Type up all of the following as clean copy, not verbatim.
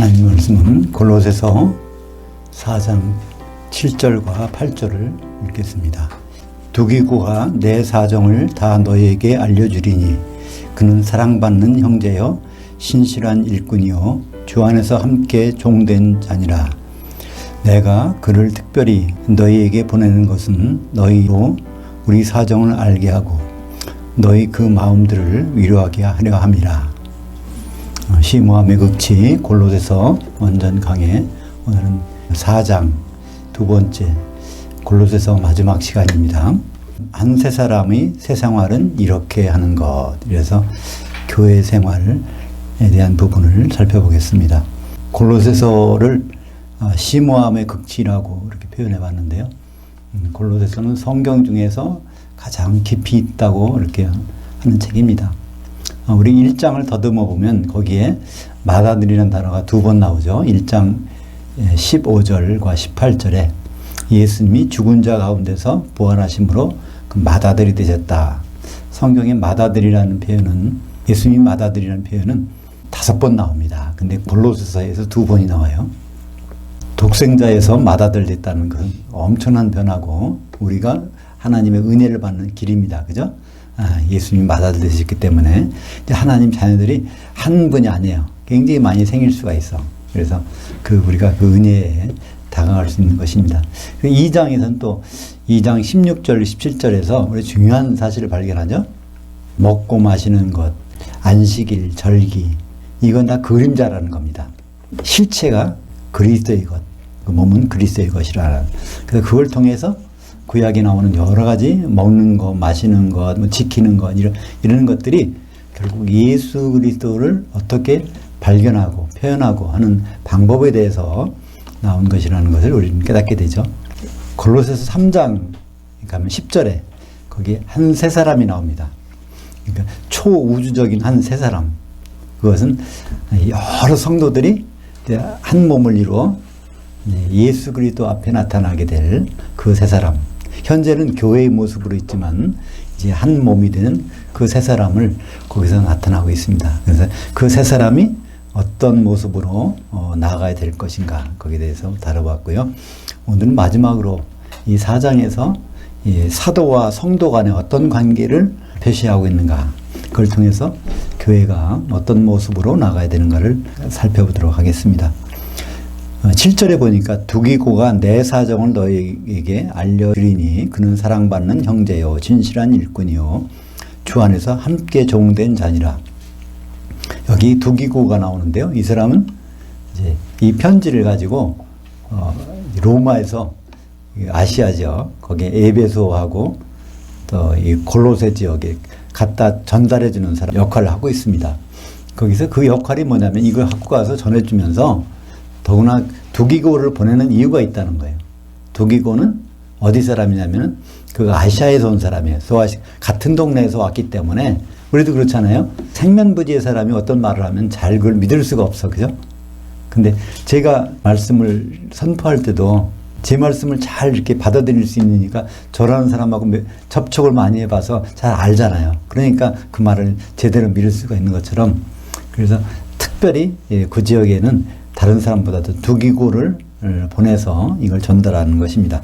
하나님 말씀은 골로새서 4장 7절과 8절을 읽겠습니다. 두기고가 내 사정을 다 너희에게 알려주리니 그는 사랑받는 형제여 신실한 일꾼이요 주 안에서 함께 종된 자니라. 내가 그를 특별히 너희에게 보내는 것은 너희로 우리 사정을 알게 하고 너희 그 마음들을 위로하게 하려 함이라. 시모함의 극치 골로새서 원전 강해. 오늘은 4장 두 번째 골로새서 마지막 시간입니다. 한 세 사람의 새 생활은 이렇게 하는 것. 그래서 교회 생활에 대한 부분을 살펴보겠습니다. 골로새서를 시모함의 극치라고 이렇게 표현해 봤는데요. 골로새서는 성경 중에서 가장 깊이 있다고 이렇게 하는 책입니다. 우리 1장을 더듬어 보면 거기에 맏아들이라는 단어가 두 번 나오죠. 1장 15절과 18절에 예수님이 죽은 자 가운데서 부활하심으로 그 맏아들이 되셨다. 성경의 맏아들이라는 표현은, 예수님이 맏아들이라는 표현은 5번 나옵니다. 근데 골로새서에서 2번이 나와요. 독생자에서 맏아들 됐다는 것은 엄청난 변화고 우리가 하나님의 은혜를 받는 길입니다. 그죠? 예수님이 맏아들 되셨기 때문에 이제 하나님 자녀들이 한 분이 아니에요. 굉장히 많이 생길 수가 있어. 그래서 우리가 그 은혜에 다가갈 수 있는 것입니다. 2장에서는 또 2장 16절, 17절에서 우리 중요한 사실을 발견하죠. 먹고 마시는 것, 안식일, 절기, 이건 다 그림자라는 겁니다. 실체가 그리스도의 것, 그 몸은 그리스도의 것이라는. 그래서 그걸 통해서 구약에 나오는 여러 가지 먹는 것, 마시는 것, 지키는 것, 이런 것들이 결국 예수 그리스도를 어떻게 발견하고 표현하고 하는 방법에 대해서 나온 것이라는 것을 우리는 깨닫게 되죠. 골로새서 3장 가면 10절에 거기 한 세 사람이 나옵니다. 그러니까 초우주적인 한 세 사람. 그것은 여러 성도들이 한 몸을 이루어 예수 그리스도 앞에 나타나게 될 그 세 사람. 현재는 교회의 모습으로 있지만 이제 한 몸이 되는 그 세 사람을 거기서 나타나고 있습니다. 그래서 그 세 사람이 어떤 모습으로 나아가야 될 것인가 거기에 대해서 다뤄봤고요. 오늘은 마지막으로 이 4장에서 이 사도와 성도 간의 어떤 관계를 표시하고 있는가, 그걸 통해서 교회가 어떤 모습으로 나가야 되는가를 살펴보도록 하겠습니다. 7절에 보니까 두기고가 내 사정을 너희에게 알려주리니 그는 사랑받는 형제요 진실한 일꾼이요 주 안에서 함께 종된 자니라. 여기 두기고가 나오는데요. 이 사람은 이제 이 편지를 가지고 로마에서 아시아 지역, 거기에 에베소하고 또 이 골로새 지역에 갖다 전달해 주는 사람 역할을 하고 있습니다. 거기서 그 역할이 뭐냐면 이걸 갖고 가서 전해주면서 더구나 두기고를 보내는 이유가 있다는 거예요. 두기고는 어디 사람이냐면 그 아시아에서 온 사람이에요. 같은 동네에서 왔기 때문에 우리도 그렇잖아요. 생면부지의 사람이 어떤 말을 하면 잘 그걸 믿을 수가 없어. 그죠? 근데 제가 말씀을 선포할 때도 제 말씀을 잘 이렇게 받아들일 수 있으니까 저라는 사람하고 접촉을 많이 해봐서 잘 알잖아요. 그러니까 그 말을 제대로 믿을 수가 있는 것처럼, 그래서 특별히 그 지역에는 다른 사람보다도 두기고를 보내서 이걸 전달하는 것입니다.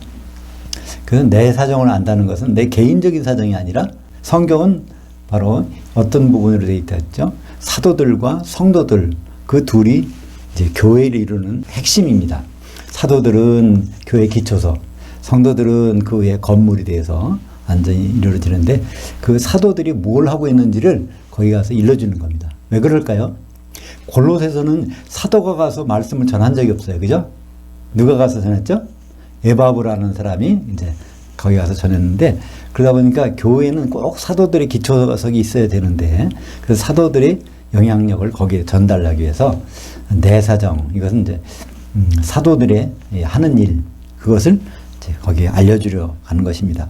그래서 내 사정을 안다는 것은 내 개인적인 사정이 아니라 성경은 바로 어떤 부분으로 되어 있다죠? 사도들과 성도들, 그 둘이 이제 교회를 이루는 핵심입니다. 사도들은 교회 기초서, 성도들은 그 외에 건물이 돼서 완전히 이루어지는데 그 사도들이 뭘 하고 있는지를 거기 가서 일러주는 겁니다. 왜 그럴까요? 골로새서는 사도가 가서 말씀을 전한 적이 없어요. 그죠? 누가 가서 전했죠? 에바브라는 사람이 이제 거기 가서 전했는데, 그러다 보니까 교회는 꼭 사도들의 기초석이 있어야 되는데, 그래서 사도들의 영향력을 거기에 전달하기 위해서 내 사정, 이것은 이제 사도들의 하는 일, 그것을 이제 거기에 알려주려 하는 것입니다.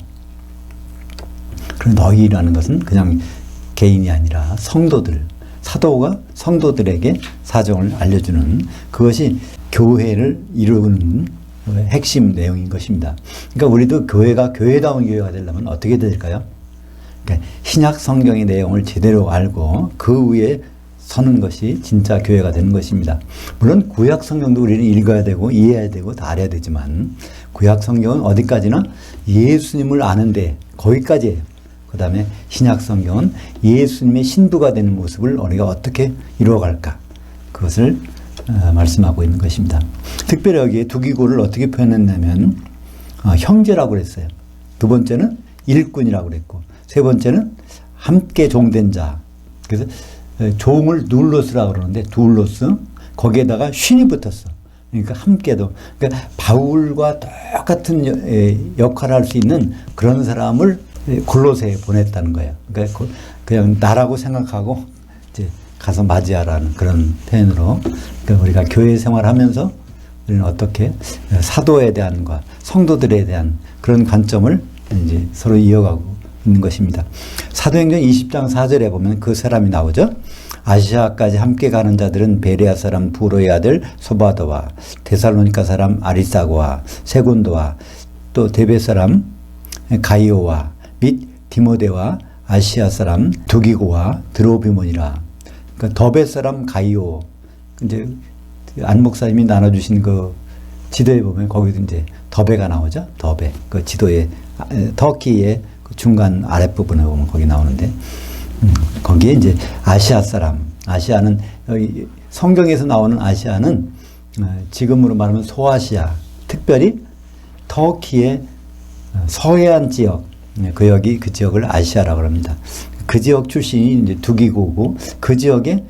그리고 너희라는 것은 그냥 개인이 아니라 성도들, 사도가 성도들에게 사정을 알려주는, 그것이 교회를 이루는 핵심 내용인 것입니다. 그러니까 우리도 교회가 교회다운 교회가 되려면 어떻게 될까요? 그러니까 신약 성경의 내용을 제대로 알고 그 위에 서는 것이 진짜 교회가 되는 것입니다. 물론 구약 성경도 우리는 읽어야 되고 이해해야 되고 다 알아야 되지만 구약 성경은 어디까지나 예수님을 아는데 거기까지예요. 그 다음에 신약 성경은 예수님의 신부가 되는 모습을 우리가 어떻게 이루어갈까 그것을 말씀하고 있는 것입니다. 특별히 여기에 두기고를 어떻게 표현했냐면 형제라고 그랬어요. 두 번째는 일꾼이라고 그랬고 세 번째는 함께 종된 자. 그래서 종을 둘로스라고 그러는데 둘로스 거기에다가 쉰이 붙었어. 그러니까 함께도 그러니까 바울과 똑같은 역할을 할 수 있는 그런 사람을 골로새에 보냈다는 거예요. 그러니까 그냥 나라고 생각하고 이제 가서 맞이하라는 그런 표현으로 그러니까 우리가 교회 생활하면서 우리는 어떻게 사도에 대한과 성도들에 대한 그런 관점을 이제 서로 이어가고 있는 것입니다. 사도행전 20장 4절에 보면 그 사람이 나오죠. 아시아까지 함께 가는 자들은 베레아 사람 부로의 아들 소바도와 데살로니가 사람 아리사고와 세곤도와 또 데베 사람 가이오와 및 디모데와 아시아 사람 두기고와 드로비몬이라. 그러니까 더베 사람 가이오. 이제 안 목사님이 나눠주신 그 지도에 보면 거기도 이제 더베가 나오죠. 더베. 그 지도에 터키의 그 중간 아랫부분에 보면 거기 나오는데 거기에 이제 아시아 사람. 아시아는 성경에서 나오는 아시아는 지금으로 말하면 소아시아. 특별히 터키의 서해안 지역. 그 지역을 아시아라고 합니다. 그 지역 출신이 이제 두기고고 그 지역에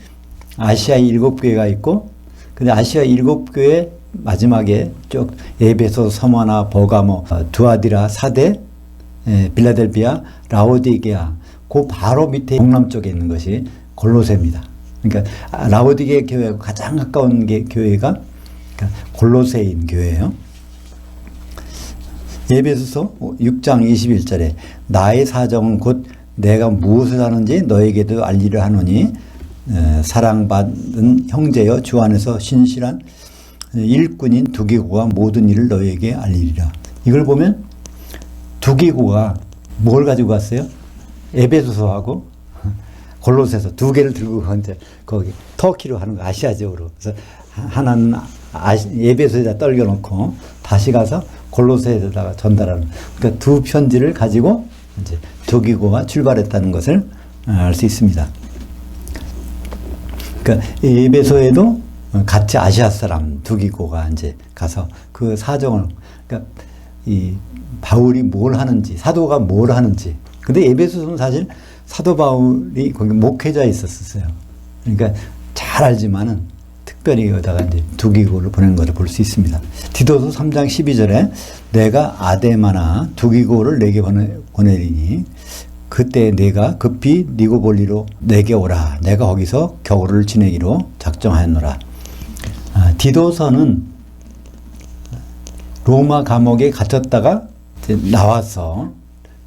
아시아 7교회가 있고 근데 아시아 7교회 마지막에 쭉 에베소, 서머나, 버가모, 두아디라, 사데, 빌라델비아, 라오디게아 그 바로 밑에 동남쪽에 있는 것이 골로새입니다. 그러니까 라오디게 교회하고 가장 가까운 교회가 골로새인 교회예요. 에베소서 6장 21절에 나의 사정은 곧 내가 무엇을 하는지 너에게도 알리려 하노니 사랑받은 형제여 주 안에서 신실한 일꾼인 두기고가 모든 일을 너에게 알리리라. 이걸 보면 두기고가 뭘 가지고 갔어요? 에베소서하고 골로새서 두 개를 들고 이제 거기 터키로 하는 거 아시아 지역으로. 그래서 하나는 에베소에다 떨겨놓고 다시 가서 골로새에다가 전달하는. 그러니까 두 편지를 가지고 이제 두기고가 출발했다는 것을 알 수 있습니다. 그러니까 에베소에도 같이 아시아 사람 두기고가 이제 가서 그 사정을 그러니까 이 바울이 뭘 하는지 사도가 뭘 하는지. 근데 에베소서는 사실 사도 바울이 거기 목회자에 있었어요. 그러니까 잘 알지만은 특별히 여기다가 이제 두기고를 보낸 것을 볼 수 있습니다. 디도서 3장 12절에 내가 아데마나 두기고를 내게 보내리니 그때 내가 급히 니고볼리로 내게 오라. 내가 거기서 겨울을 지내기로 작정하였노라. 디도서는 로마 감옥에 gat혔다가 나와서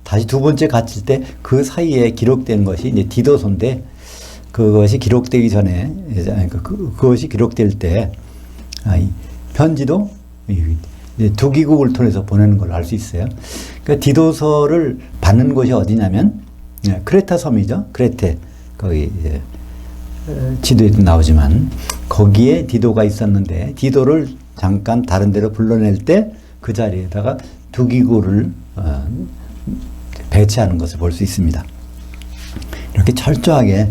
다시 두 번째 갇힐 때 그 사이에 기록된 것이 이제 디도서인데 그것이 기록되기 전에 그것이 기록될 때 편지도 두기국을 통해서 보내는 걸 알 수 있어요. 그러니까 디도서를 받는 곳이 어디냐면 크레타 섬이죠. 크레테 거기 지도에도 나오지만 거기에 디도가 있었는데 디도를 잠깐 다른 데로 불러낼 때 그 자리에다가 두기고를 배치하는 것을 볼 수 있습니다. 이렇게 철저하게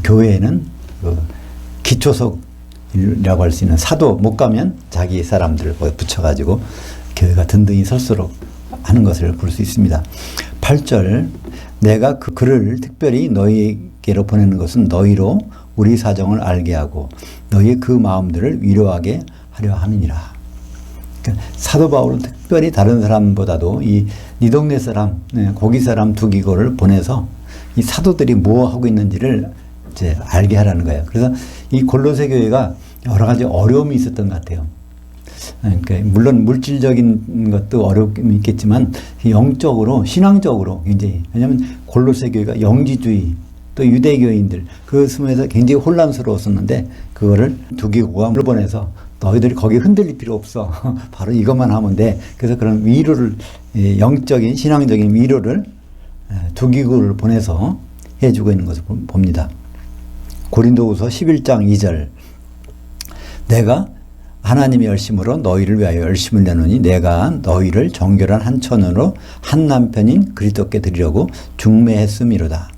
교회에는 기초석이라고 할 수 있는 사도 못 가면 자기 사람들을 붙여가지고 교회가 든든히 설수록 하는 것을 볼 수 있습니다. 8절 내가 그 글을 특별히 너희에게로 보내는 것은 너희로 우리 사정을 알게 하고 너희의 그 마음들을 위로하게 하려 함이니라. 그러니까 사도 바울은 특별히 다른 사람보다도 이 동네 사람, 고기 사람 두기고를 보내서 이 사도들이 뭐 하고 있는지를 이제 알게 하라는 거예요. 그래서 이 골로새 교회가 여러 가지 어려움이 있었던 것 같아요. 그러니까 물론 물질적인 것도 어려움이 있겠지만 영적으로 신앙적으로 굉장히 왜냐하면 골로새 교회가 영지주의 또 유대교인들 그 섬에서 굉장히 혼란스러웠었는데 그거를 두기고가 물보내서 너희들이 거기 흔들릴 필요 없어. 바로 이것만 하면 돼. 그래서 그런 위로를 영적인 신앙적인 위로를 두기고를 보내서 해주고 있는 것을 봅니다. 고린도후서 11장 2절. 내가 하나님의 열심으로 너희를 위하여 열심을 내노니 내가 너희를 정결한 한 천으로 한 남편인 그리스도께 드리려고 중매했음이로다.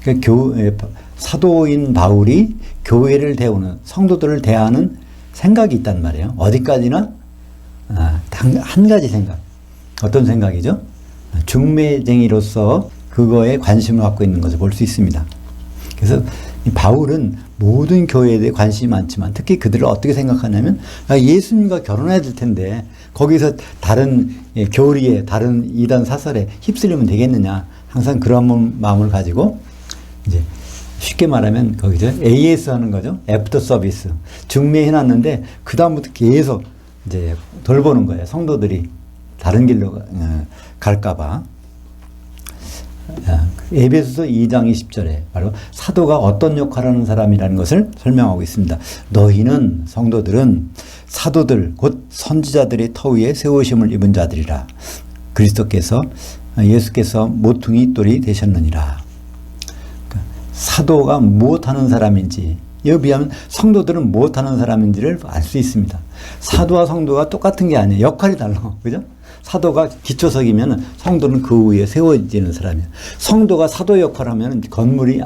그러니까 사도인 바울이 교회를 대우는, 성도들을 대하는 생각이 있단 말이에요. 어디까지나 한 가지 생각. 어떤 생각이죠? 중매쟁이로서 그거에 관심을 갖고 있는 것을 볼 수 있습니다. 그래서 바울은 모든 교회에 대해 관심이 많지만 특히 그들을 어떻게 생각하냐면 예수님과 결혼해야 될 텐데 거기서 다른 교리에, 다른 이단 사설에 휩쓸리면 되겠느냐, 항상 그런 마음을 가지고 이제 쉽게 말하면 거기서 AS 하는 거죠. 애프터 서비스. 중매해놨는데 그 다음부터 계속 이제 돌보는 거예요. 성도들이 다른 길로 갈까봐. 에베소서 2장 20절에 바로 사도가 어떤 역할을 하는 사람이라는 것을 설명하고 있습니다. 너희는, 성도들은 사도들 곧 선지자들의 터 위에 세우심을 입은 자들이라. 예수께서 모퉁이 돌이 되셨느니라. 사도가 무엇하는 사람인지, 이에 비하면 성도들은 무엇하는 사람인지를 알 수 있습니다. 사도와 성도가 똑같은 게 아니에요. 역할이 달라. 그죠? 사도가 기초석이면 성도는 그 위에 세워지는 사람이에요. 성도가 사도 역할을 하면 건물이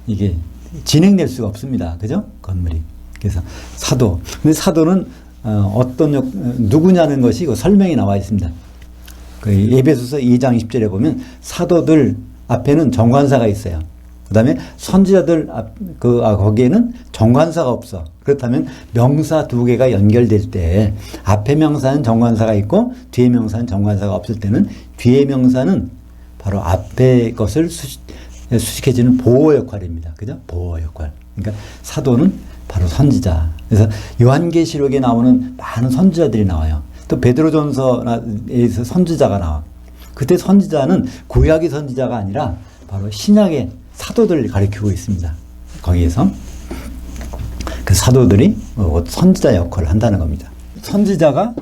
이게 진행될 수가 없습니다. 그죠? 건물이. 그래서 사도. 근데 사도는 누구냐는 것이 그 설명이 나와 있습니다. 그 에베소서 2장 10절에 보면 사도들 앞에는 정관사가 있어요. 그 다음에 선지자들 거기에는 정관사가 없어. 그렇다면 명사 두 개가 연결될 때 앞에 명사는 정관사가 있고 뒤에 명사는 정관사가 없을 때는 뒤에 명사는 바로 앞에 것을 수식해주는 보호 역할입니다. 그죠? 보호 역할. 그러니까 사도는 바로 선지자. 그래서 요한계시록에 나오는 많은 선지자들이 나와요. 또 베드로전서에서 선지자가 나와. 그때 선지자는 구약의 선지자가 아니라 바로 신약의 사도들을 가리키고 있습니다. 거기에서 그 사도들이 선지자 역할을 한다는 겁니다. 선지자가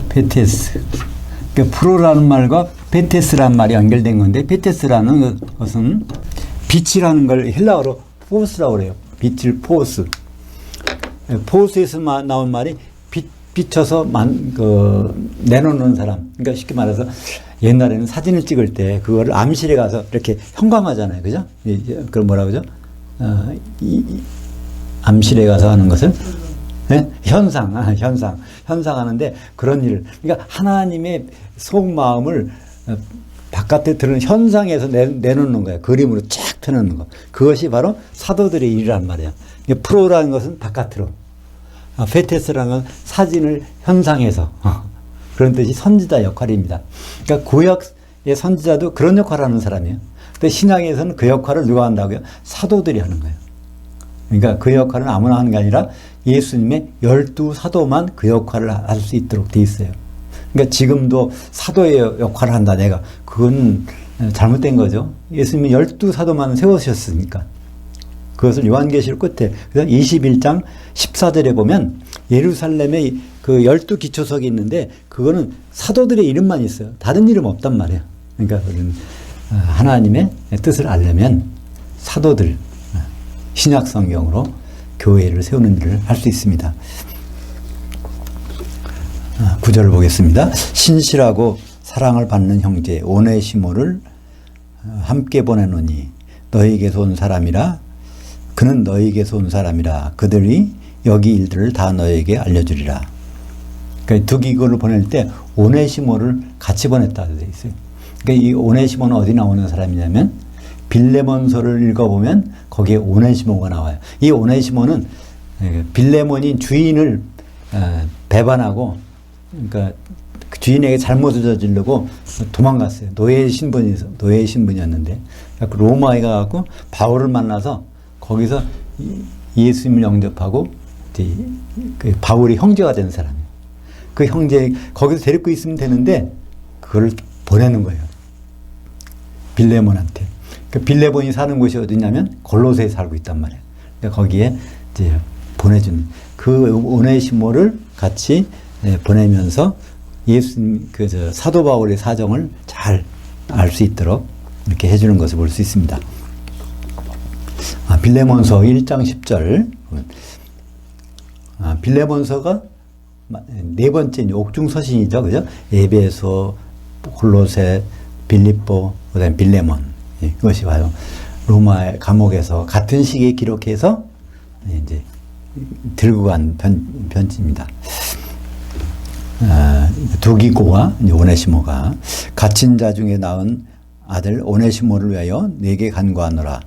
페테스. 그러니까 프로라는 말과 페테스라는 말이 연결된 건데, 페테스라는 것은 빛이라는 걸 헬라어로 포스라고 그래요. 빛을 포스. 포스에서 나온 말이 비춰서 내놓는 사람. 그러니까 쉽게 말해서 옛날에는 사진을 찍을 때 그거를 암실에 가서 이렇게 현감하잖아요. 그죠? 그걸 뭐라 그러죠? 암실에 가서 하는 것을 네? 현상하는데 그런 일을. 그러니까 하나님의 속마음을 바깥에 드러낸 현상에서 내놓는 거예요. 그림으로 쫙 펴놓는 거. 그것이 바로 사도들의 일이란 말이에요. 프로라는 것은 바깥으로. 페테스라는 건 사진을 현상해서 그런 뜻이 선지자 역할입니다. 그러니까 구약의 선지자도 그런 역할을 하는 사람이에요. 근데 신약에서는 그 역할을 누가 한다고요? 사도들이 하는 거예요. 그러니까 그 역할은 아무나 하는 게 아니라 예수님의 12사도만 그 역할을 할 수 있도록 돼 있어요. 그러니까 지금도 사도의 역할을 한다 내가. 그건 잘못된 거죠. 예수님이 12사도만 세우셨으니까. 그것을 요한계시록 끝에, 그래서 21장 14절에 보면 예루살렘에 그 12기초석이 있는데 그거는 사도들의 이름만 있어요. 다른 이름 없단 말이에요. 그러니까 하나님의 뜻을 알려면 사도들, 신약 성경으로 교회를 세우는 일을 할 수 있습니다. 9절을 보겠습니다. 신실하고 사랑을 받는 형제 오네시모를 함께 보내노니 너희에게서 온 사람이라. 그는 너희에게서 온 사람이라. 그들이 여기 일들을 다 너희에게 알려주리라. 그러니까 두기고를 보낼 때 오네시모를 같이 보냈다고 되어 있어요. 그러니까 이 오네시모는 어디 나오는 사람이냐면 빌레몬서를 읽어보면 거기에 오네시모가 나와요. 이 오네시모는 빌레몬이 주인을 배반하고, 그러니까 주인에게 잘못을 저지르고 도망갔어요. 노예 신분이었는데 로마에 가갖고 바울을 만나서 거기서 예수님을 영접하고 그 바울이 형제가 된 사람이에요. 그 형제 거기서 데리고 있으면 되는데 그걸 보내는 거예요. 빌레몬한테. 그 빌레몬이 사는 곳이 어디냐면 골로새에 살고 있단 말이에요. 그러니까 거기에 이제 보내준 그 오네시모를 같이 보내면서 예수님 사도 바울의 사정을 잘 알 수 있도록 이렇게 해주는 것을 볼 수 있습니다. 빌레몬서 1장 10절. 빌레몬서가 네 번째 옥중서신이죠. 그죠? 에베소, 골로새, 빌립보, 그 다음에 빌레몬. 이것이 바로 로마 감옥에서 같은 시기에 기록해서 이제 들고 간 편지입니다. 두기고와 오네시모가 갇힌 자 중에 낳은 아들 오네시모를 위하여 내게 간구하노라.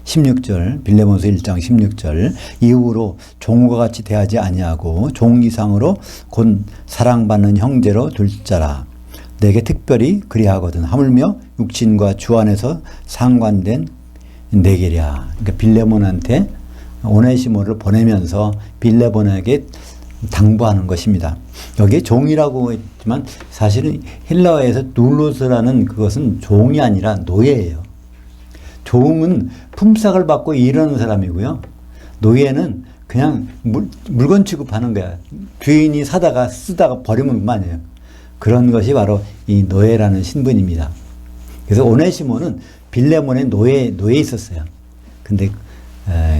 16절 빌레몬서 1장 16절 이후로 종과 같이 대하지 아니하고 종 이상으로 곧 사랑받는 형제로 둘 자라. 내게 특별히 그리하거든. 하물며 육신과 주 안에서 상관된 내게랴. 그러니까 빌레몬한테 오네시모를 보내면서 빌레몬에게 당부하는 것입니다. 여기에 종이라고 했지만 사실은 헬라어에서 눌로스라는 그것은 종이 아니라 노예예요. 종은 품삯을 받고 일하는 사람이고요. 노예는 그냥 물건 취급하는 거야. 주인이 사다가 쓰다가 버리면 그만이에요. 그런 것이 바로 이 노예라는 신분입니다. 그래서 오네시모는 빌레몬의 노예에 있었어요. 근데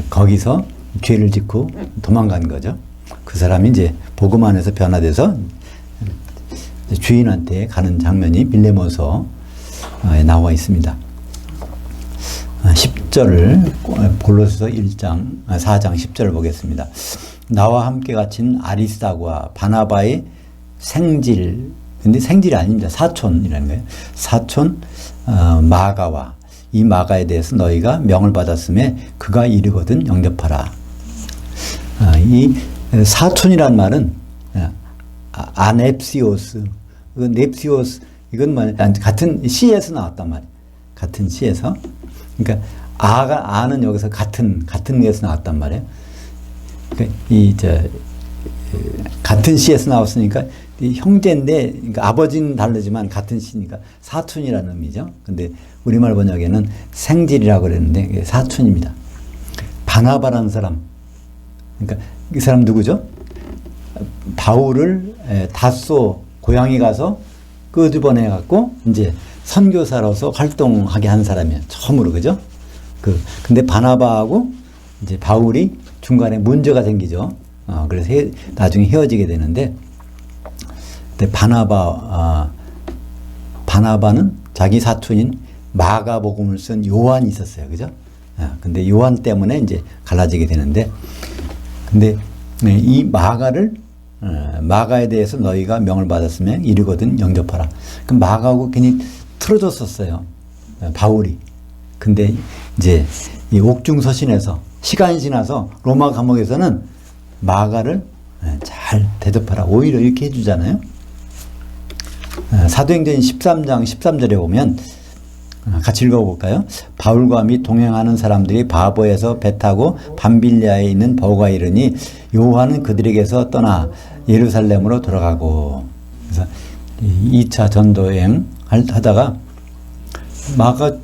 거기서 죄를 짓고 도망간 거죠. 그 사람이 이제 복음 안에서 변화돼서 주인한테 가는 장면이 빌레몬서에 나와 있습니다. 10절을 골로새서 4장 10절을 보겠습니다. 나와 함께 갇힌 아리스다고와 바나바의 생질, 근데 생질이 아닙니다. 사촌이라는 거예요. 사촌 마가와 이 마가에 대해서 너희가 명을 받았음에 그가 이르거든 영접하라. 이 사촌이란 말은 아넵시오스, 넵시오스 이건 뭐 같은 시에서 나왔단 말이에요. 같은 시에서. 그러니까 아는 여기서 같은 데서 나왔단 말이에요. 그러니까 같은 시에서 나왔으니까 형제인데, 그러니까 아버지는 다르지만 같은 시니까 사촌이라는 의미죠. 근데 우리말 번역에는 생질이라고 그랬는데 사촌입니다. 바나바라는 사람. 그러니까 이 사람 누구죠? 바울을 다소 고향에 가서 끄집어내 갖고 이제 선교사로서 활동하게 한 사람이에요. 처음으로, 그죠? 근데 바나바하고 이제 바울이 중간에 문제가 생기죠. 그래서 나중에 헤어지게 되는데, 근데 바나바는 자기 사촌인 마가복음을 쓴 요한이 있었어요. 그죠? 근데 요한 때문에 이제 갈라지게 되는데, 근데 이 마가에 대해서 너희가 명을 받았으면 이르거든 영접하라. 그럼 마가하고 괜히 틀어졌었어요. 바울이. 근데 이제 이 옥중서신에서 시간이 지나서 로마 감옥에서는 마가를 잘 대접하라. 오히려 이렇게 해주잖아요. 사도행전 13장 13절에 보면 같이 읽어볼까요? 바울과 및 동행하는 사람들이 바보에서 배 타고 밤빌리아에 있는 버가 이르니 요한은 그들에게서 떠나 예루살렘으로 돌아가고. 그래서 2차 전도여행 하다가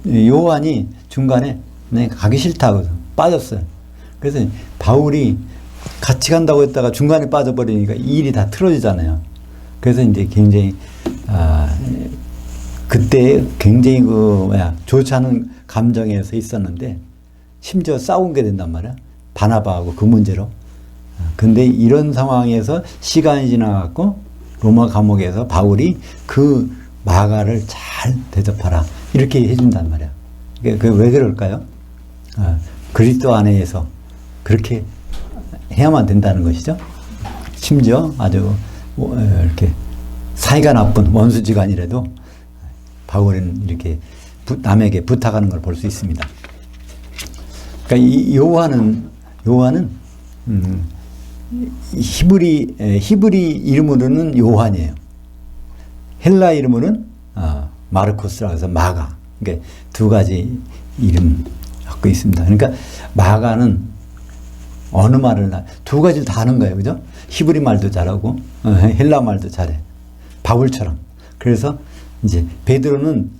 요한이 중간에 가기 싫다고 빠졌어요. 그래서 바울이 같이 간다고 했다가 중간에 빠져버리니까 일이 다 틀어지잖아요. 그래서 이제 굉장히 그때 굉장히 좋지 않은 감정에서 있었는데 심지어 싸운 게 된단 말이야. 바나바하고 그 문제로. 근데 이런 상황에서 시간이 지나갖고 로마 감옥에서 바울이 그 마가를 잘 대접하라. 이렇게 해준단 말이야. 그게 왜 그럴까요? 그리스도 안에서 그렇게 해야만 된다는 것이죠. 심지어 아주 이렇게 사이가 나쁜 원수지간이라도 바울은 이렇게 남에게 부탁하는 걸 볼 수 있습니다. 그러니까 이 요한은 히브리 이름으로는 요한이에요. 헬라 이름으로는 마르코스라고 해서 마가. 그러니까 두 가지 이름 갖고 있습니다. 그러니까 마가는 어느 말을 두 가지를 다 하는 거예요. 그죠? 히브리 말도 잘하고 헬라 말도 잘해. 바울처럼. 그래서 이제 베드로는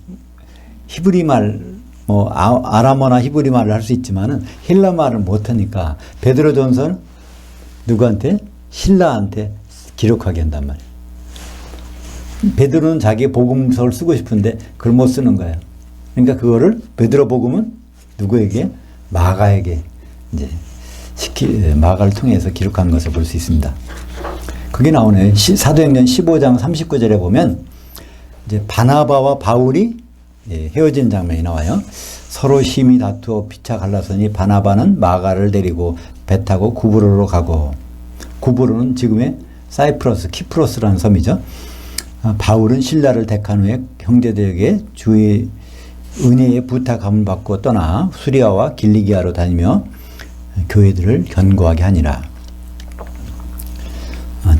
히브리 말, 아람어나 히브리 말을 할 수 있지만은 헬라 말을 못하니까 베드로전서는 누구한테? 신라한테 기록하게 한단 말이에요. 베드로는 자기 복음서를 쓰고 싶은데 그걸 못 쓰는 거예요. 그러니까 그거를 베드로 복음은 누구에게? 마가에게 이제 마가를 통해서 기록한 것을 볼 수 있습니다. 그게 나오네요. 사도행전 15장 39절에 보면 이제 바나바와 바울이 헤어진 장면이 나와요. 서로 심히 다투어 피차 갈라서니 바나바는 마가를 데리고 배 타고 구브로로 가고, 구브로는 지금의 사이프러스, 키프로스라는 섬이죠. 바울은 신라를 택한 후에 형제들에게 주의 은혜의 부탁함을 받고 떠나 수리아와 길리기아로 다니며 교회들을 견고하게 하니라.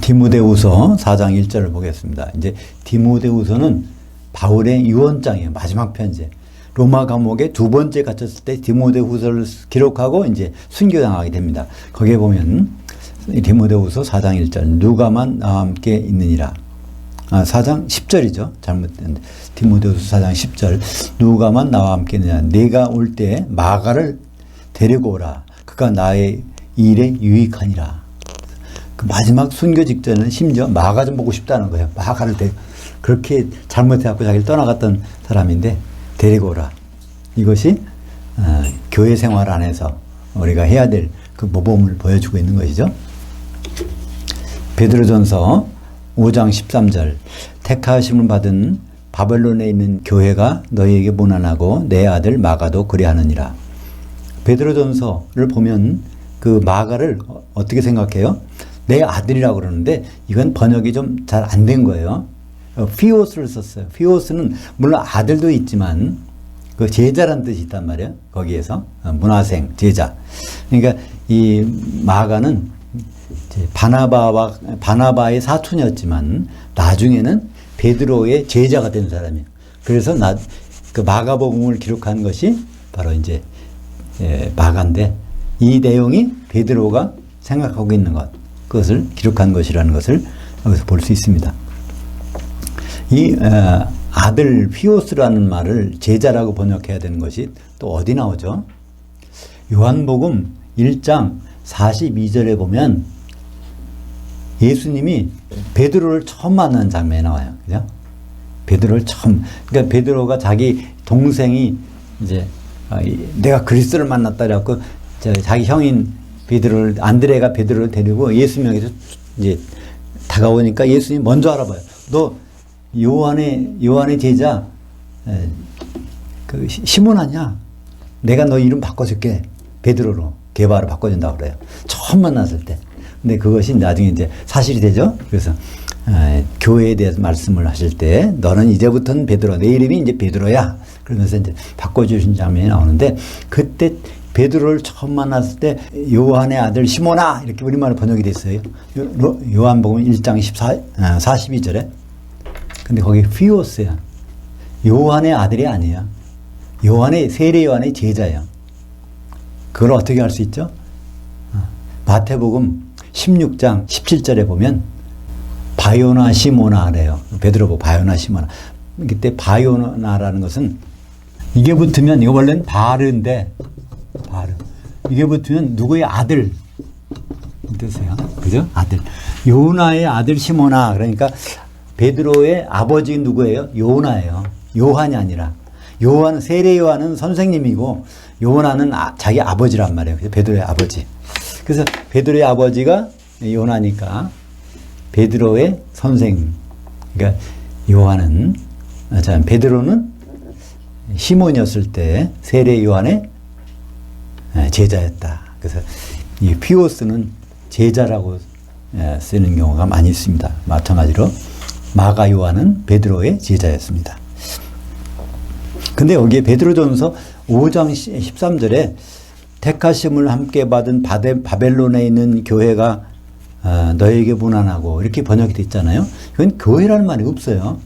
디모데후서 4장 1절을 보겠습니다. 이제 디모데후서는 바울의 유언장이에요. 마지막 편지. 로마 감옥에 두 번째 갇혔을 때 디모데후서를 기록하고 이제 순교당하게 됩니다. 거기에 보면 디모데후서 4장 1절 누가만 나와 함께 있느니라. 4장 10절이죠. 잘못됐는데. 디모데후서 4장 10절 누가만 나와 함께 있느냐. 내가 올 때 마가를 데리고 오라. 그가 나의 일에 유익하니라. 그 마지막 순교 직전에는 심지어 마가 좀 보고 싶다는 거예요. 마가를 그렇게 잘못해갖고 자기를 떠나갔던 사람인데 데리고 오라. 이것이 교회 생활 안에서 우리가 해야 될 그 모범을 보여주고 있는 것이죠. 베드로전서 5장 13절 택하심을 받은 바벨론에 있는 교회가 너희에게 무난하고 내 아들 마가도 그리하느니라. 베드로전서를 보면 그 마가를 어떻게 생각해요? 내 아들이라고 그러는데 이건 번역이 좀 잘 안 된 거예요. 피오스를 썼어요. 피오스는 물론 아들도 있지만 그 제자란 뜻이 있단 말이에요. 거기에서 문화생, 제자. 그러니까 이 마가는 바나바의 사촌이었지만 나중에는 베드로의 제자가 된 사람이에요. 그래서 그 마가복음을 기록한 것이 바로 이제 마가인데 이 내용이 베드로가 생각하고 있는 것, 그것을 기록한 것이라는 것을 여기서 볼 수 있습니다. 이 아들 피오스라는 말을 제자라고 번역해야 되는 것이 또 어디 나오죠? 요한복음 1장 42절에 보면 예수님이 베드로를 처음 만난 장면이 나와요. 그죠? 베드로를 처음, 그러니까 베드로가 자기 동생이 이제 내가 그리스도를 만났다 그래갖고 자기 형인 안드레가 베드로를 데리고 예수님에게서 이제 다가오니까 예수님이 먼저 알아봐요. 너 요한의 제자 그 시몬 아니야? 내가 너 이름 바꿔줄게. 베드로로 게바로 바꿔준다고 그래요. 처음 만났을 때. 근데 그것이 나중에 이제 사실이 되죠. 그래서 교회에 대해서 말씀을 하실 때 너는 이제부터는 베드로, 내 이름이 이제 베드로야. 그러면서 이제 바꿔주신 장면이 나오는데 그때 베드로를 처음 만났을 때 요한의 아들 시몬아 이렇게 우리말로 번역이 됐어요. 요한복음 1장 42절에. 근데 거기 피오스야. 요한의 아들이 아니야. 세례 요한의 제자야. 그걸 어떻게 알 수 있죠? 마태복음 16장 17절에 보면 바요나 시모나 그래요. 베드로 보고 바요나 시모나. 그때 바요나라는 것은 이게 붙으면 이거 원래는 바르인데 이게 붙으면 누구의 아들 뜻이에요. 그죠? 아들. 요나의 아들 시모나. 그러니까 베드로의 아버지 누구예요? 요나예요. 요한이 아니라. 세례 요한은 선생님이고 요나는 자기 아버지란 말이에요. 그래서 베드로의 아버지. 그래서 베드로의 아버지가 요나니까 베드로의 선생. 그러니까 베드로는 시몬이었을 때 세례 요한의 제자였다. 그래서 이 피오스는 제자라고 쓰는 경우가 많이 있습니다. 마찬가지로 마가 요한은 베드로의 제자였습니다. 근데 여기에 베드로전서 5장 13절에 택하심을 함께 받은 바벨론에 있는 교회가 너에게 무난하고 이렇게 번역이 됐잖아요. 이건 교회라는 말이 없어요.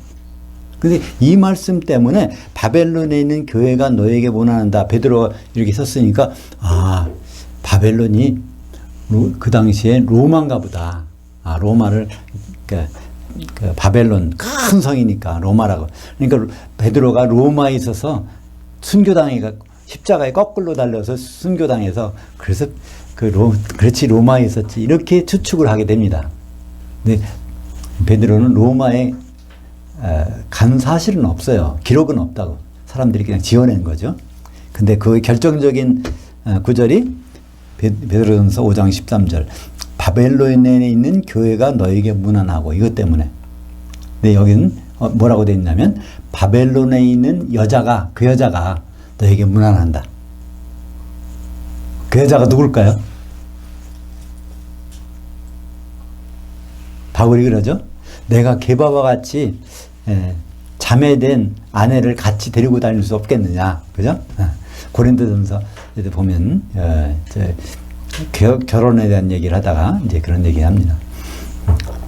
근데 이 말씀 때문에 바벨론에 있는 교회가 너에게 무난한다. 베드로가 이렇게 썼으니까 바벨론이 그 당시에 로마인가 보다. 로마를 그 바벨론 큰 성이니까 로마라고. 그러니까 베드로가 로마에 있어서 순교당해가 십자가에 거꾸로 달려서 순교당해서 그래서 그렇지 로마에 있었지 이렇게 추측을 하게 됩니다. 근데 베드로는 로마에 간 사실은 없어요. 기록은 없다고. 사람들이 그냥 지어낸 거죠. 근데 그 결정적인 구절이 베드로전서 5장 13절. 바벨론에 있는 교회가 너에게 문안하고, 이것 때문에. 근데 여기는 뭐라고 되어 있냐면 바벨론에 있는 여자가, 그 여자가 너에게 문안한다. 그 여자가 누굴까요? 바울이 그러죠. 내가 게바와 같이 자매된 아내를 같이 데리고 다닐 수 없겠느냐, 그죠? 고린도전서 보면 결혼에 대한 얘기를 하다가 이제 그런 얘기를 합니다.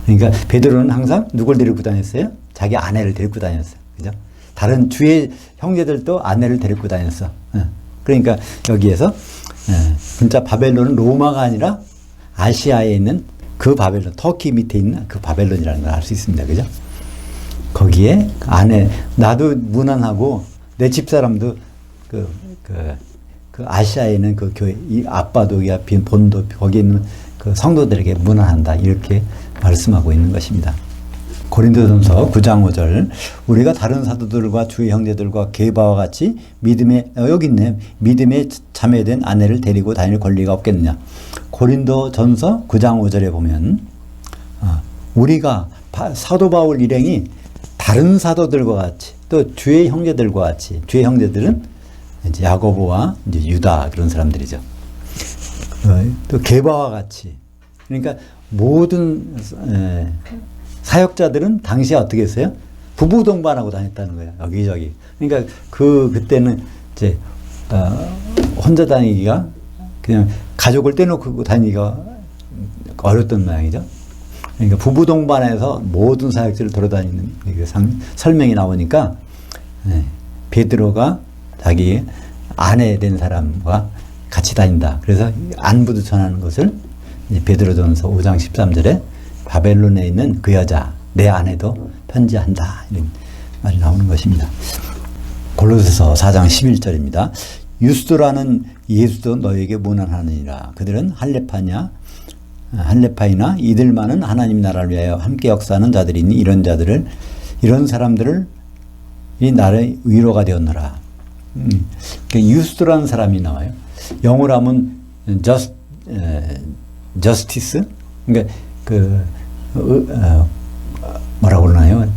그러니까 베드로는 항상 누굴 데리고 다녔어요? 자기 아내를 데리고 다녔어요, 그죠? 다른 주의 형제들도 아내를 데리고 다녔어. 그러니까 여기에서 진짜 바벨론은 로마가 아니라 아시아에 있는 그 바벨론, 터키 밑에 있는 그 바벨론이라는 걸 알 수 있습니다. 그죠? 거기에 아내, 나도 문안하고 내 집사람도 그 아시아에 있는 그 교회, 이 아빠도기아 본도 거기에 있는 그 성도들에게 문안한다. 이렇게 말씀하고 있는 것입니다. 고린도전서 9장 5절. 우리가 다른 사도들과 주의 형제들과 게바와 같이 믿음에, 여기 있네. 믿음에 자매된 아내를 데리고 다닐 권리가 없겠느냐. 고린도전서 9장 5절에 보면 우리가 사도 바울 일행이 다른 사도들과 같이 또 주의 형제들과 같이, 주의 형제들은 이제 야고보와 이제 유다 그런 사람들이죠. 또 게바와 같이, 그러니까 모든 사역자들은 당시에 어떻게 했어요? 부부 동반하고 다녔다는 거예요. 여기저기. 그러니까 그때는 이제 혼자 다니기가, 그냥 가족을 떼놓고 다니기가 어렸던 모양이죠. 그러니까 부부 동반해서 모든 사역지를 돌아다니는 설명이 나오니까 베드로가 자기 아내 된 사람과 같이 다닌다. 그래서 안부도 전하는 것을 베드로전서 5장 13절에 바벨론에 있는 그 여자, 내 아내도 편지한다. 이런 말이 나오는 것입니다. 골로새서 4장 11절입니다. 유스도라는 예수도 너에게 문안하느니라. 그들은 할레파이나 이들만은 하나님 나라를 위하여 함께 역사하는 자들이니 이런 사람들을 이 나라의 위로가 되었노라. 유스도라는 사람이 나와요. 영어로 하면 justice. 그러니까 뭐라고 그러나요?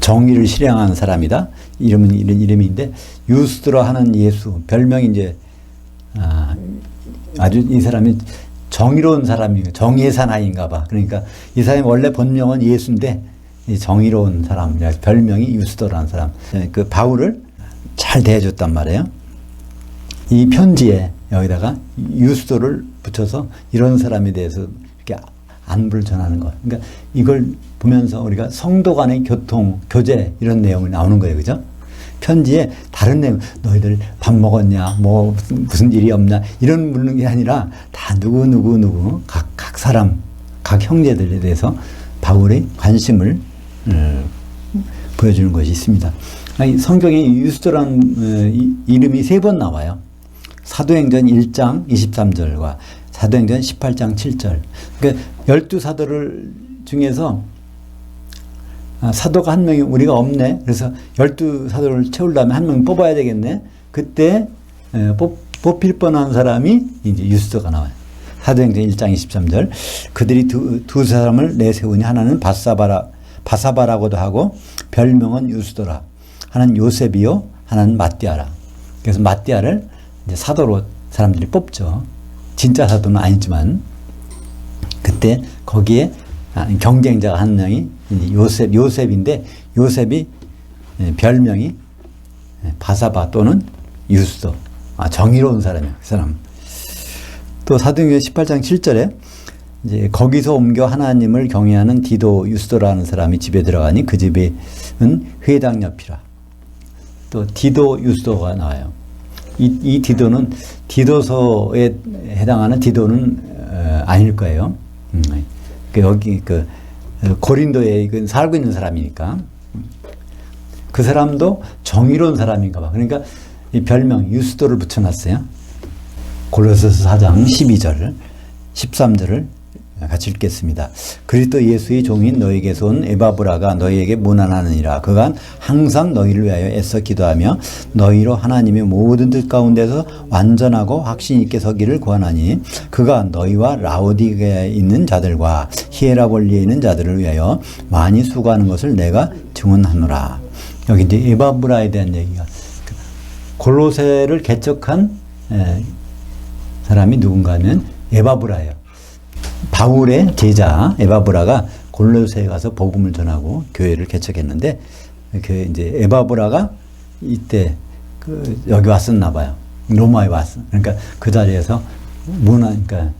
정의를 실행하는 사람이다. 이런 이름인데, 유스도라 하는 예수, 별명이 이제 아주 이 사람이 정의로운 사람이에요. 정의의 사나이인가 봐. 그러니까 이 사람이 원래 본명은 예수인데 정의로운 사람, 별명이 유스도라는 사람. 그 바울을 잘 대해줬단 말이에요. 이 편지에 여기다가 유스도를 붙여서 이런 사람에 대해서 이렇게 안부를 전하는 거. 그러니까 이걸 보면서 우리가 성도 간의 교제 이런 내용이 나오는 거예요. 그죠? 편지에 다른 내용, 너희들 밥 먹었냐, 뭐 무슨 일이 없냐, 이런 묻는 게 아니라 다 누구 각 사람, 각 형제들에 대해서 바울의 관심을 보여주는 것이 있습니다. 성경에 유스도라는 이름이 3번 나와요. 사도행전 1장 23절과 사도행전 18장 7절. 그러니까 12사도를 중에서 사도가 한 명이 우리가 없네. 그래서 12사도를 채우려면 한 명 뽑아야 되겠네. 그때 뽑힐 뻔한 사람이 이제 유스도가 나와요. 사도행전 1장 23절. 그들이 두 사람을 내세우니 하나는 바사바라고도 하고 별명은 유스도라. 하나는 요셉이요, 하나는 마띠아라. 그래서 마띠아를 이제 사도로 사람들이 뽑죠. 진짜 사도는 아니지만 그때 거기에 경쟁자가 한 명이 요셉인데, 요셉이 별명이 바사바 또는 유스도. 정의로운 사람이에요. 그 사람. 또 사도행전 18장 7절에 이제 거기서 옮겨 하나님을 경외하는 디도 유스도라는 사람이 집에 들어가니 그 집은 회당 옆이라. 또 디도 유스도가 나와요. 이 디도는 디도서에 해당하는 디도는 아닐 거예요. 여기 고린도에 살고 있는 사람이니까 그 사람도 정의로운 사람인가 봐. 그러니까 이 별명 유스도를 붙여놨어요. 골로새서 4장 12절 13절을 같이 읽겠습니다. 그리스도 예수의 종인 너에게서 온 에바브라가 너희에게 문안하느니라. 그가 항상 너희를 위하여 애써 기도하며 너희로 하나님의 모든 뜻 가운데서 완전하고 확신 있게 서기를 구하나니 그가 너희와 라오디게아에 있는 자들과 히에라볼리에 있는 자들을 위하여 많이 수고하는 것을 내가 증언하노라. 여기 이제 에바브라에 대한 얘기가, 골로새를 개척한 사람이 누군가 하면 에바브라예요. 바울의 제자 에바브라가 골로새에 가서 복음을 전하고 교회를 개척했는데, 그 이제 에바브라가 이때 여기 왔었나 봐요. 로마에 왔어. 그러니까 그 자리에서 그러니까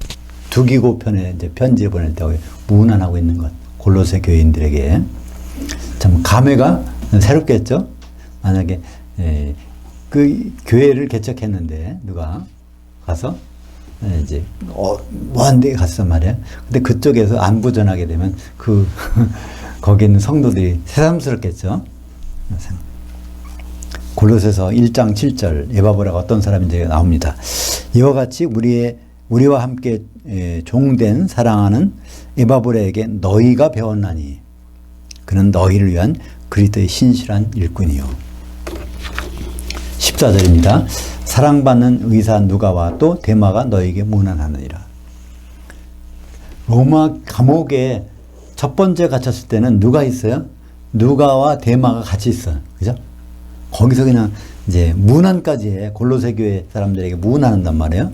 두기고 편에 이제 편지 보낼 때 문안하고 있는 것, 골로새 교인들에게. 참 감회가 새롭겠죠. 만약에 그 교회를 개척했는데 누가 가서 이제 먼 데 갔어 말이야. 근데 그쪽에서 안부 전하게 되면 거기 있는 성도들이 새삼스럽겠죠. 골로새서 1장 7절 에바브라가 어떤 사람인지 나옵니다. 이와 같이 우리와 함께 종된 사랑하는 에바브라에게 너희가 배웠나니 그는 너희를 위한 그리스도의 신실한 일꾼이요. 14절입니다. 사랑받는 의사 누가와 또 데마가 너에게 문안하느니라. 로마 감옥에 첫 번째 갇혔을 때는 누가 있어요? 누가와 데마가 같이 있어요. 그죠? 거기서 그냥 이제 문안까지 해. 골로새 교회 사람들에게 문안한단 말이에요.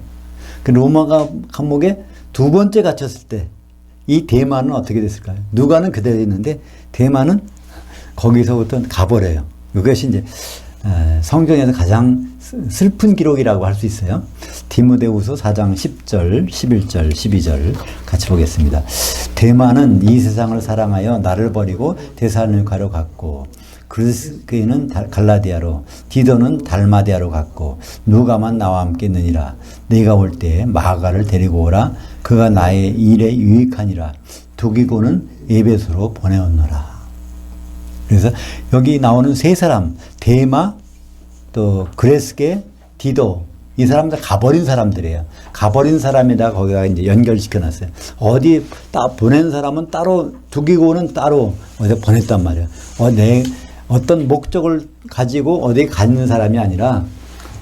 그 로마 감옥에 두 번째 갇혔을 때 이 데마는 어떻게 됐을까요? 누가는 그대로 있는데 데마는 거기서부터 가버려요. 이것이 이제 성경에서 가장 슬픈 기록이라고 할 수 있어요. 디모데후서 4장 10절, 11절, 12절 같이 보겠습니다. 데마는 이 세상을 사랑하여 나를 버리고 데살로니가로 갔고, 그리스도는 갈라디아로, 디도는 달마디아로 갔고, 누가만 나와 함께 있느니라. 네가 올 때 마가를 데리고 오라. 그가 나의 일에 유익하니라. 두기고는 에베소로 보내었노라. 그래서 여기 나오는 세 사람, 데마, 또 그레스게, 디도, 이 사람들 가버린 사람들이에요. 가버린 사람에다 거기가 이제 연결시켜 놨어요. 어디 보낸 사람은 따로, 두기고는 따로 어디 보냈단 말이에요. 어떤 목적을 가지고 어디 가는 사람이 아니라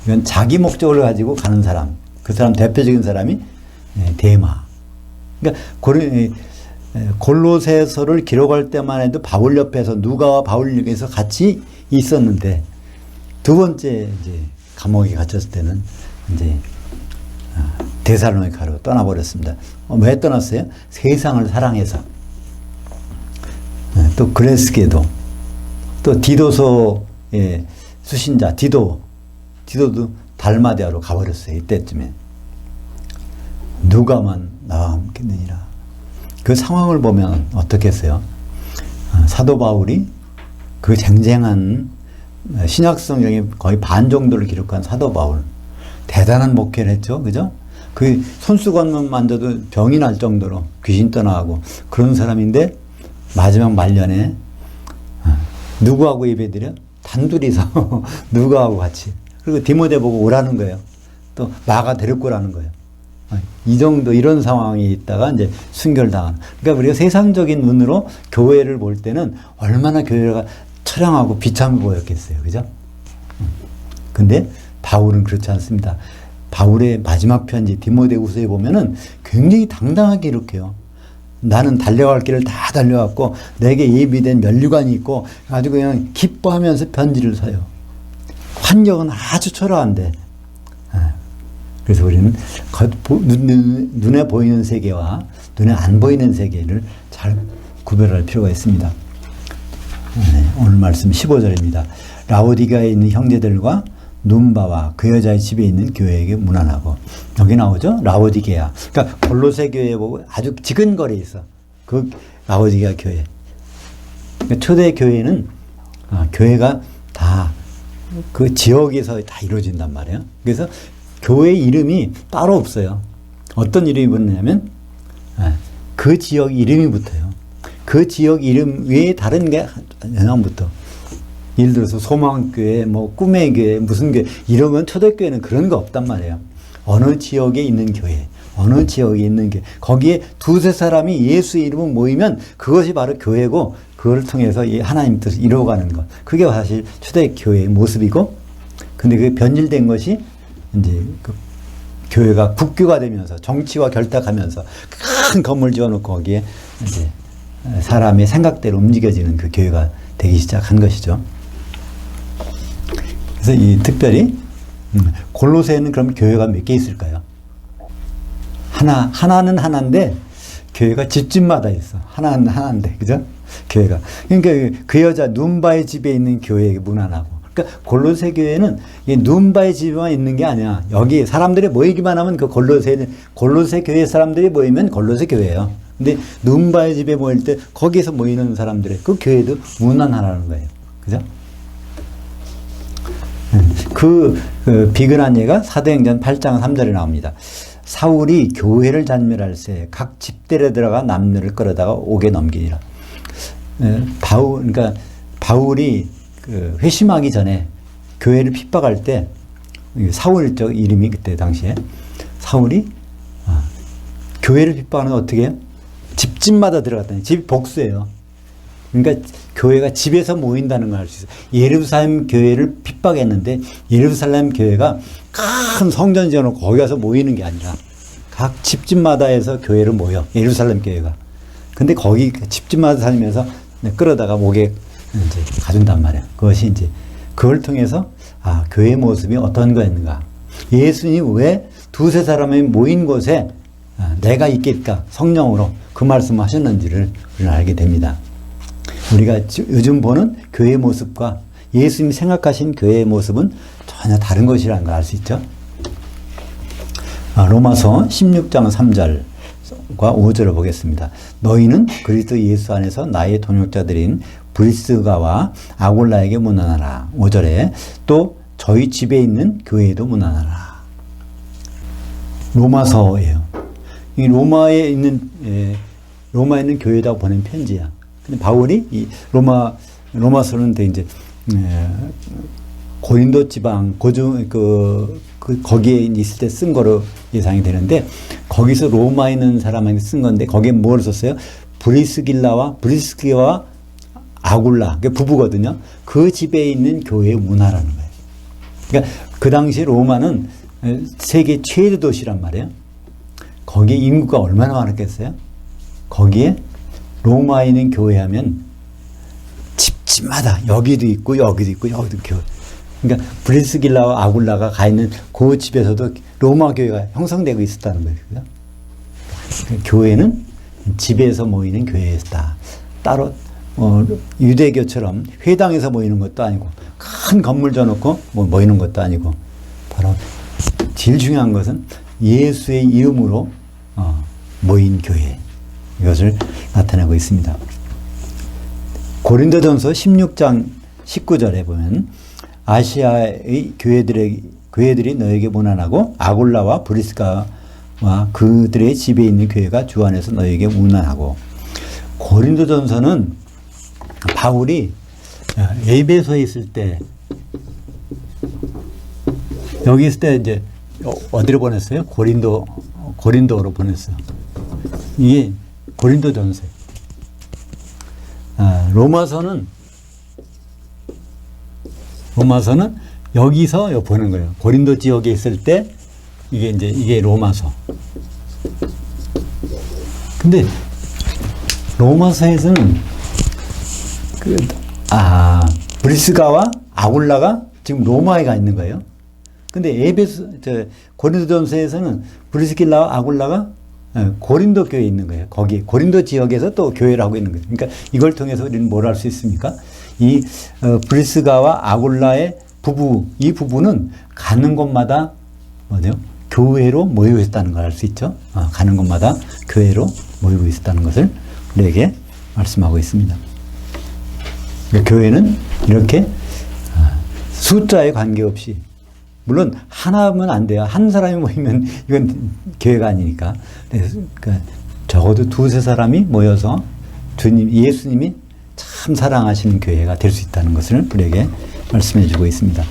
이건 자기 목적을 가지고 가는 사람. 그 사람 대표적인 사람이 데마. 그러니까 골로새서를 기록할 때만 해도 바울 옆에서 누가와 바울 옆에서 같이 있었는데, 두 번째 이제 감옥에 갇혔을 때는 이제 데살로니가로 떠나버렸습니다. 왜 떠났어요? 세상을 사랑해서. 또 그레스게도, 또 디도서의 수신자 디도도 달마디아로 가버렸어요. 이때쯤에. 누가만 나와 함께 있느니라. 그 상황을 보면 어떻겠어요? 사도 바울이 그 쟁쟁한 신약성경의 거의 반 정도를 기록한 사도 바울, 대단한 목회를 했죠. 그죠? 그 손수건만 만져도 병이 날 정도로 귀신 떠나가고 그런 사람인데, 마지막 말년에 누구하고 예배드려? 단둘이서 누구하고 같이. 그리고 디모데 보고 오라는 거예요. 또 마가 데리고 오라는 거예요. 이 정도, 이런 상황이 있다가 이제 순결당하는. 그러니까 우리가 세상적인 눈으로 교회를 볼 때는 얼마나 교회가 처량하고 비참해 보였겠어요. 그죠? 근데 바울은 그렇지 않습니다. 바울의 마지막 편지 디모데후서에 보면은 굉장히 당당하게 이렇게요. 나는 달려갈 길을 다 달려왔고 내게 예비된 면류관이 있고 아주 그냥 기뻐하면서 편지를 써요. 환경은 아주 초라한데. 그래서 우리는 눈에 보이는 세계와 눈에 안 보이는 세계를 잘 구별할 필요가 있습니다. 오늘 말씀 15절입니다. 라오디게아에 있는 형제들과 눈바와 그 여자의 집에 있는 교회에게 문안하고. 여기 나오죠? 라오디게아. 그러니까 골로새 교회 보고 아주 지근거리에 있어. 그 라오디게아 교회. 그러니까 초대 교회는 교회가 다 그 지역에서 다 이루어진단 말이에요. 그래서 교회 이름이 따로 없어요. 어떤 이름이 붙느냐면 그 지역 이름이 붙어요. 그 지역 이름 외에 다른 게 안 붙어. 예를 들어서 소망교회, 뭐 꿈의 교회, 무슨 교회, 이런 건 초대교회는 그런 거 없단 말이에요. 어느 지역에 있는 교회, 어느 지역에 있는 게 거기에 두세 사람이 예수의 이름을 모이면 그것이 바로 교회고 그걸 통해서 이 하나님 뜻을 이루어가는 것. 그게 사실 초대교회의 모습이고 근데 그게 변질된 것이 이제 그 교회가 국교가 되면서 정치와 결탁하면서 큰 건물 지어놓고 거기에 이제 사람의 생각대로 움직여지는 그 교회가 되기 시작한 것이죠. 그래서 이 특별히 골로새는 그럼 교회가 몇 개 있을까요? 하나는 하나인데 교회가 집집마다 있어. 하나는 하나인데 그죠? 교회가. 그러니까 그 여자 눈바의 집에 있는 교회의 문화라고. 그러니까 골로새 교회는 눈바의 집에만 있는 게 아니야. 여기 사람들이 모이기만 하면 그 골로새 교회 사람들이 모이면 골로새 교회예요. 근데 눈바의 집에 모일 때 거기에서 모이는 사람들의 그 교회도 문화라는 거예요. 그죠? 그 비근한 예가 사도행전 8장 3절에 나옵니다. 사울이 교회를 잔멸할 새 각 집들에 들어가 남녀를 끌어다가 옥에 넘기니라. 그러니까 바울이 그 회심하기 전에 교회를 핍박할 때 사울적 이름이 그때 당시에 사울이 교회를 핍박하는 건 어떻게 해요? 집집마다 들어갔다니. 집이 복수예요. 그러니까 교회가 집에서 모인다는 걸 알 수 있어요. 예루살렘 교회를 핍박했는데 예루살렘 교회가 큰 성전 지어놓고 거기 가서 모이는 게 아니라 각 집집마다 해서 교회를 모여. 예루살렘 교회가. 근데 거기 집집마다 다니면서 끌어다가 목에 이제 가준단 말이에요. 그것이 이제 그걸 통해서 교회의 모습이 어떤 거였는가. 예수님 왜 두세 사람이 모인 곳에 내가 있겠까 성령으로 그 말씀을 하셨는지를 우리는 알게 됩니다. 우리가 요즘 보는 교회의 모습과 예수님이 생각하신 교회의 모습은 전혀 다른 것이라는 걸 알 수 있죠. 로마서 16장 3절과 5절을 보겠습니다. 너희는 그리스도 예수 안에서 나의 동역자들인 브리스가와 아골라에게 문안하라. 5절에 또 저희 집에 있는 교회에도 문안하라. 로마서예요. 이 로마에 있는 교회에다가 보낸 편지야. 근데 바울이 이 로마서는 이제 고린도 지방 거기에 있을 때 쓴 거로 예상이 되는데 거기서 로마에 있는 사람한테 쓴 건데 거기에 뭘 썼어요? 브리스기와 아굴라, 그게 부부거든요. 그 집에 있는 교회의 문화라는 거예요. 그러니까 그 당시 로마는 세계 최대 도시란 말이에요. 거기에 인구가 얼마나 많았겠어요? 거기에 로마에 있는 교회 하면 집집마다 여기도 있고 여기도 있고 여기도 교회. 그러니까 브리스길라와 아굴라가 가 있는 그 집에서도 로마 교회가 형성되고 있었다는 거예요. 그러니까 교회는 집에서 모이는 교회였다. 따로 유대교처럼 회당에서 모이는 것도 아니고 큰 건물 져놓고 모이는 것도 아니고 바로 제일 중요한 것은 예수의 이름으로 모인 교회. 이것을 나타내고 있습니다. 고린도전서 16장 19절에 보면 아시아의 교회들이 너에게 문안하고 아골라와 브리스가와 그들의 집에 있는 교회가 주 안에서 너에게 문안하고. 고린도전서는 바울이 에베소에 있을 때 여기 있을 때 이제 어디로 보냈어요? 고린도로 보냈어요. 이게 고린도전서. 로마서는 여기서 보는 거예요. 고린도 지역에 있을 때 이게 로마서. 근데 로마서에서는 브리스가와 아굴라가 지금 로마에 가 있는 거예요. 근데 고린도전서에서는 브리스길라와 아굴라가 고린도 교회에 있는 거예요. 거기 고린도 지역에서 또 교회를 하고 있는 거예요. 그러니까 이걸 통해서 우리는 뭘 할 수 있습니까? 이 브리스가와 아굴라의 이 부부는 가는 곳마다 교회로 모이고 있다는 걸 알 수 있죠. 가는 곳마다 교회로 모이고 있었다는 것을 우리에게 말씀하고 있습니다. 그러니까 교회는 이렇게 숫자에 관계없이, 물론 하나면 안 돼요. 한 사람이 모이면 이건 교회가 아니니까. 그러니까 적어도 두세 사람이 모여서 예수님이 참 사랑하시는 교회가 될 수 있다는 것을 우리에게 말씀해 주고 있습니다.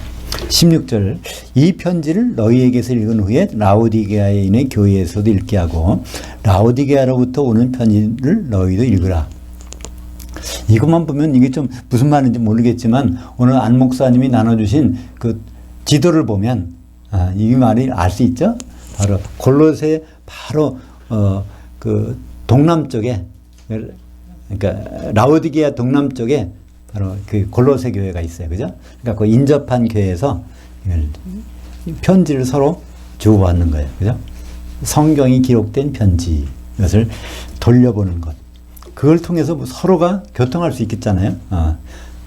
16절 이 편지를 너희에게서 읽은 후에 라오디게아에 있는 교회에서도 읽게 하고 라오디게아로부터 오는 편지를 너희도 읽으라. 이것만 보면 이게 좀 무슨 말인지 모르겠지만 오늘 안 목사님이 나눠주신 그 지도를 보면 이 말이 알 수 있죠. 바로 골로새 바로 그 동남쪽에 그러니까 라오디게아 동남쪽에 바로 그 골로새 교회가 있어요. 그죠? 그러니까 그 인접한 교회에서 편지를 서로 주고받는 거예요. 그죠? 성경이 기록된 편지, 이것을 돌려보는 것. 그걸 통해서 서로가 교통할 수 있겠잖아요.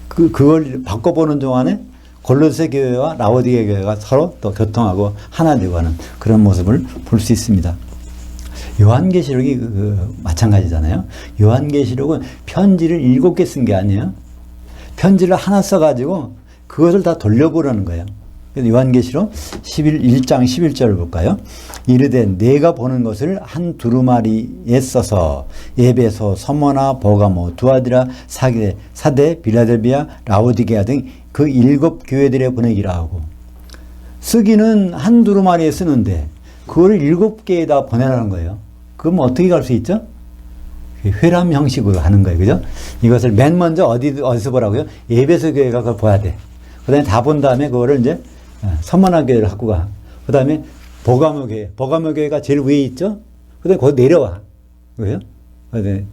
그걸 바꿔보는 동안에 골로새 교회와 라오디게아 교회가 서로 또 교통하고 하나 되고 하는 그런 모습을 볼 수 있습니다. 요한계시록이 마찬가지잖아요. 요한계시록은 편지를 7개 쓴 게 아니에요. 편지를 하나 써가지고 그것을 다 돌려보라는 거예요. 요한계시록 1장 11절을 볼까요? 이르되 내가 보는 것을 한 두루마리에 써서 에베소, 서머나, 버가모, 두아디라, 사데, 빌라델비아, 라오디게아 등 그 7교회들에 보내기라 하고, 쓰기는 한 두루마리에 쓰는데 그걸 7개에다 보내라는 거예요. 그럼 어떻게 갈 수 있죠? 회람 형식으로 하는 거예요. 그죠? 이것을 맨 먼저 어디서 보라고요? 에베소 교회가 그걸 봐야 돼. 그 다음에 다 본 다음에 그거를 이제 서머나 교회를 갖고 가. 그 다음에 버가모 교회가 제일 위에 있죠? 그 다음에 거기 내려와. 그래요? 그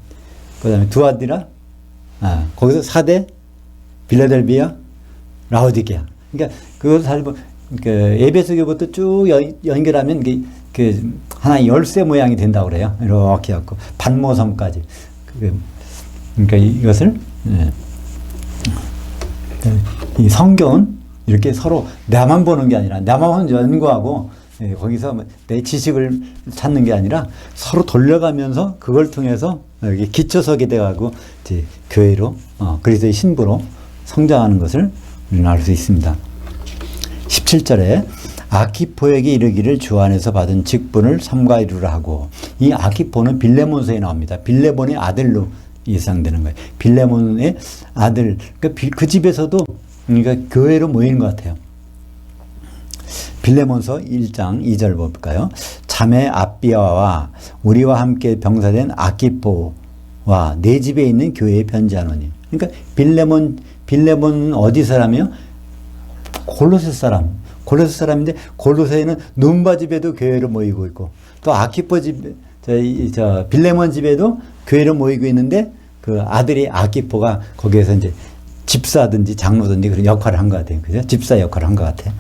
다음에 두아디라, 거기서 사대, 빌라델비아, 라오디게아. 그러니까 그걸 잘 에베소 교회부터 쭉 연결하면 하나의 열쇠 모양이 된다고 그래요. 이렇게 갖고 반모섬까지. 그러니까 이것을 이 성경은 이렇게 서로 나만 보는 게 아니라 나만 연구하고 거기서 내 지식을 찾는 게 아니라 서로 돌려가면서 그걸 통해서 이렇게 기초석이 돼가고 이제 교회로 그리스도의 신부로 성장하는 것을 우리는 알 수 있습니다. 17절에 아키포에게 이르기를 주 안에서 받은 직분을 삼가 이루라 하고, 이 아키포는 빌레몬서에 나옵니다. 빌레몬의 아들로 예상되는 거예요. 빌레몬의 아들, 그 집에서도 그러니까 교회로 모이는 것 같아요. 빌레몬서 1장 2절 볼까요? 자매 아비아와 우리와 함께 병사된 아키포와 내 집에 있는 교회에 편지하노니. 그러니까 빌레몬은 어디 사람이요? 골로새 사람인데 골로새에는 눈바 집에도 교회로 모이고 있고, 또 아키포 집, 빌레몬 집에도 교회로 모이고 있는데 그 아들이 아키포가 거기에서 이제 집사든지 장로든지 그런 역할을 한 것 같아요. 그죠? 집사 역할을 한 것 같아요.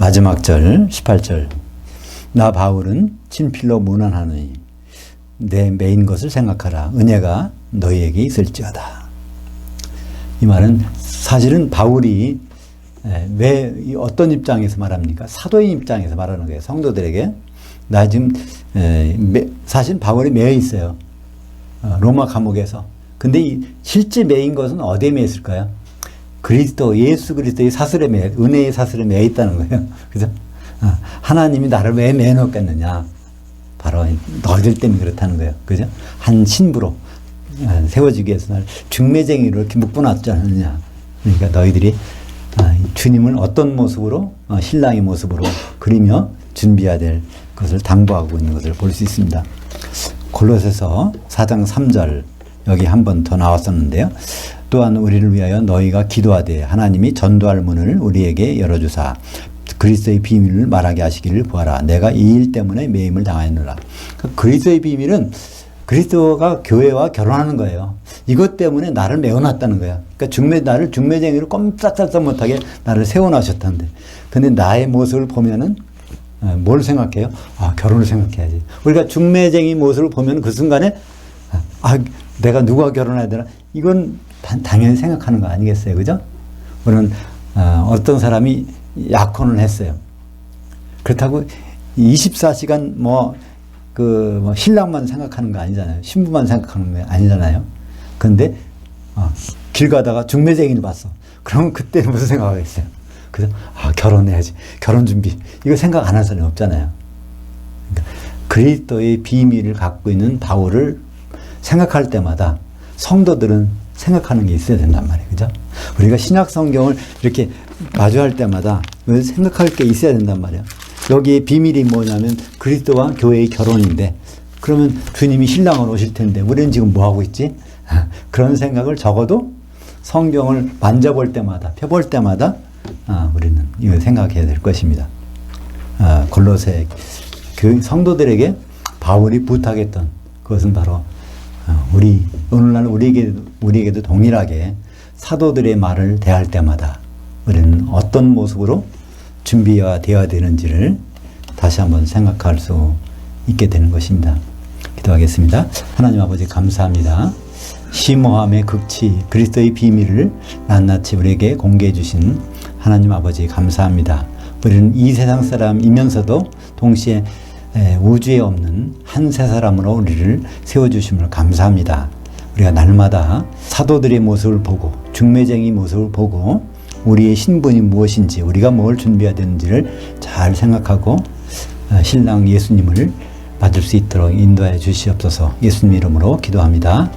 마지막 절 18절 나 바울은 친필로 문안하노니 내 메인 것을 생각하라. 은혜가 너희에게 있을지어다. 이 말은 사실은 바울이 왜 어떤 입장에서 말합니까? 사도인 입장에서 말하는 거예요. 성도들에게. 나 지금 사실 바울이 매여 있어요. 로마 감옥에서. 근데 실제 매인 것은 어디에 매여 있을까요? 예수 그리스도의 사슬에 은혜의 사슬에 매여 있다는 거예요. 그죠? 하나님이 나를 왜 매여 놓겠느냐? 바로 너희들 때문에 그렇다는 거예요. 그죠? 한 신부로 세워지기 위해서 날 중매쟁이로 이렇게 묶어놨지 않느냐. 그러니까 너희들이 주님을 어떤 모습으로, 신랑의 모습으로 그리며 준비해야 될 것을 당부하고 있는 것을 볼 수 있습니다. 골로새서 4장 3절 여기 한 번 더 나왔었는데요. 또한 우리를 위하여 너희가 기도하되 하나님이 전도할 문을 우리에게 열어주사 그리스도의 비밀을 말하게 하시기를 구하라. 내가 이 일 때문에 매임을 당하였노라. 그리스도의 비밀은 그리스도가 교회와 결혼하는 거예요. 이것 때문에 나를 메워놨다는 거야. 그러니까 나를 중매쟁이로 꼼짝달싹 못하게 나를 세워놓으셨다는데. 근데 나의 모습을 보면은 뭘 생각해요? 결혼을 생각해야지. 우리가 중매쟁이 모습을 보면 그 순간에 내가 누구와 결혼해야 되나? 이건 당연히 생각하는 거 아니겠어요? 그죠? 우리는 어떤 사람이 약혼을 했어요. 그렇다고 24시간 신랑만 생각하는 거 아니잖아요. 신부만 생각하는 거 아니잖아요. 근데 길 가다가 중매쟁이를 봤어. 그러면 그때는 무슨 생각하겠어요? 그래서 결혼해야지. 결혼 준비. 이거 생각 안 할 사람이 없잖아요. 그러니까 그리스도의 비밀을 갖고 있는 바울을 생각할 때마다 성도들은 생각하는 게 있어야 된단 말이에요. 그죠? 우리가 신약 성경을 이렇게 마주할 때마다 생각할 게 있어야 된단 말이야. 여기에 비밀이 뭐냐면 그리스도와 교회의 결혼인데, 그러면 주님이 신랑을 오실 텐데 우리는 지금 뭐 하고 있지? 그런 생각을 적어도 성경을 만져볼 때마다, 펴볼 때마다 우리는 이거 생각해야 될 것입니다. 골로새 성도들에게 바울이 부탁했던 그것은 바로 오늘날 우리에게도 동일하게 사도들의 말을 대할 때마다 우리는 어떤 모습으로 준비가 되어야 되는지를 다시 한번 생각할 수 있게 되는 것입니다. 기도하겠습니다. 하나님 아버지 감사합니다. 심오함의 극치, 그리스도의 비밀을 낱낱이 우리에게 공개해 주신 하나님 아버지 감사합니다. 우리는 이 세상 사람이면서도 동시에 우주에 없는 한 세 사람으로 우리를 세워주심을 감사합니다. 우리가 날마다 사도들의 모습을 보고 중매쟁이 모습을 보고 우리의 신분이 무엇인지, 우리가 뭘 준비해야 되는지를 잘 생각하고 신랑 예수님을 받을 수 있도록 인도해 주시옵소서. 예수님 이름으로 기도합니다.